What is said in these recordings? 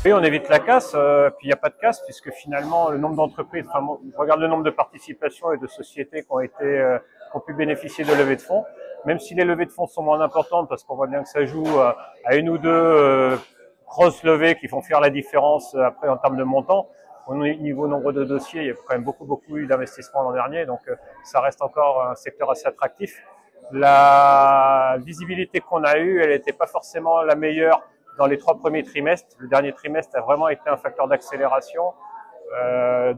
Oui, on évite la casse, puis il n'y a pas de casse puisque finalement le nombre d'entreprises, enfin, je regarde le nombre de participations et de sociétés qui ont pu bénéficier de levées de fonds, même si les levées de fonds sont moins importantes parce qu'on voit bien que ça joue à une ou deux grosses levées qui font faire la différence après en termes de montant. Au niveau nombre de dossiers, il y a quand même beaucoup eu d'investissements l'an dernier, donc ça reste encore un secteur assez attractif. La visibilité qu'on a eue, elle n'était pas forcément la meilleure dans les 3 premiers trimestres. Le dernier trimestre a vraiment été un facteur d'accélération.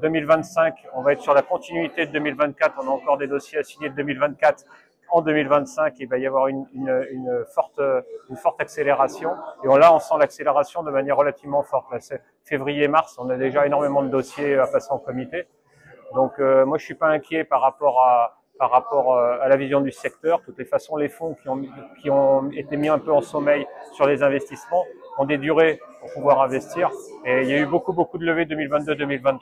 2025, on va être sur la continuité de 2024. On a encore des dossiers à signer de 2024. En 2025, il va y avoir une forte accélération. Et là, on sent l'accélération de manière relativement forte. C'est février-mars, on a déjà énormément de dossiers à passer en comité. Donc, moi, je suis pas inquiet par rapport à la vision du secteur. De toutes les façons, les fonds qui ont été mis un peu en sommeil sur les investissements ont des durées pour pouvoir investir. Et il y a eu beaucoup de levées 2022-2023.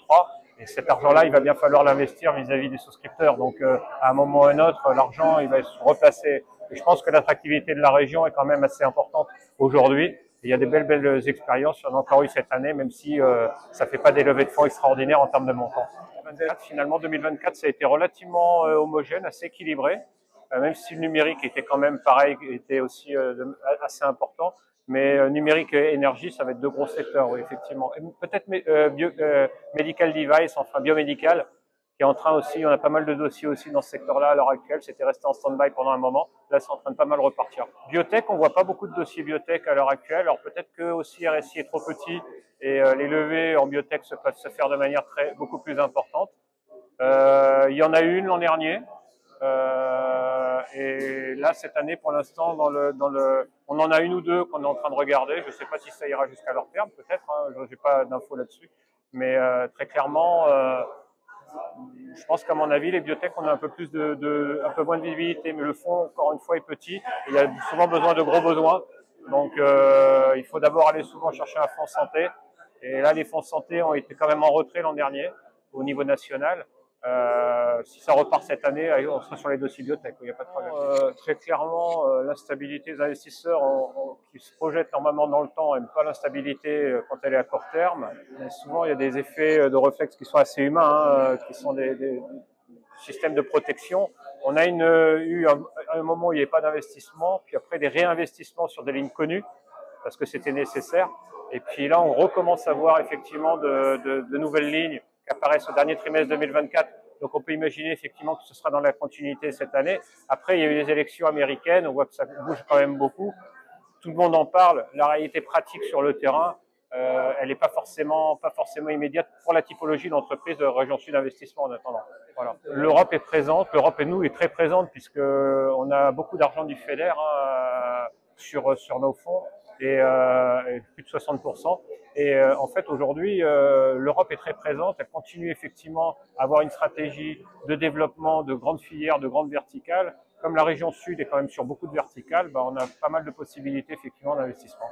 Et cet argent-là, il va bien falloir l'investir vis-à-vis des souscripteurs. Donc, à un moment ou à un autre, l'argent, il va se replacer. Et je pense que l'attractivité de la région est quand même assez importante aujourd'hui. Il y a des belles expériences. Il y en a encore eu cette année, même si ça ne fait pas des levées de fonds extraordinaires en termes de montant. Finalement, 2024, ça a été relativement homogène, assez équilibré, même si le numérique était quand même pareil, était aussi assez important. Mais numérique et énergie, ça va être 2 gros secteurs, oui, effectivement. Peut-être medical device, enfin biomédical, qui est en train aussi, on a pas mal de dossiers aussi dans ce secteur-là à l'heure actuelle. C'était resté en stand-by pendant un moment. Là, c'est en train de pas mal repartir. Biotech, on voit pas beaucoup de dossiers biotech à l'heure actuelle. Alors peut-être que aussi RSI est trop petit et les levées en biotech peuvent se faire de manière beaucoup plus importante. Il y en a une l'an dernier. Et là, cette année, pour l'instant, on en a une ou deux qu'on est en train de regarder. Je ne sais pas si ça ira jusqu'à leur terme, peut-être. Hein, je n'ai pas d'infos là-dessus. Mais très clairement, je pense qu'à mon avis, les biotech, on a un peu moins de visibilité. Mais le fonds, encore une fois, est petit. Il y a souvent besoin de gros besoins. Donc, il faut d'abord aller souvent chercher un fonds santé. Et là, les fonds santé ont été quand même en retrait l'an dernier au niveau national. Si ça repart cette année, on sera sur les dossiers biotech, il n'y a pas de problème. Très clairement, l'instabilité des investisseurs qui se projettent normalement dans le temps n'aiment pas l'instabilité quand elle est à court terme. Mais souvent, il y a des effets de réflexe qui sont assez humains, qui sont des systèmes de protection. On a eu un moment où il n'y avait pas d'investissement, puis après des réinvestissements sur des lignes connues, parce que c'était nécessaire. Et puis là, on recommence à voir effectivement de nouvelles lignes qui apparaissent au dernier trimestre 2024. Donc on peut imaginer effectivement que ce sera dans la continuité cette année. Après, il y a eu les élections américaines, on voit que ça bouge quand même beaucoup. Tout le monde en parle. La réalité pratique sur le terrain, elle n'est pas forcément immédiate pour la typologie d'entreprise de région sud d'investissement en attendant. Voilà. L'Europe est présente, l'Europe et nous est très présente puisque on a beaucoup d'argent du FEDER sur nos fonds et plus de 60%. Et en fait, aujourd'hui, l'Europe est très présente. Elle continue effectivement à avoir une stratégie de développement de grandes filières, de grandes verticales. Comme la région sud est quand même sur beaucoup de verticales, on a pas mal de possibilités effectivement d'investissement.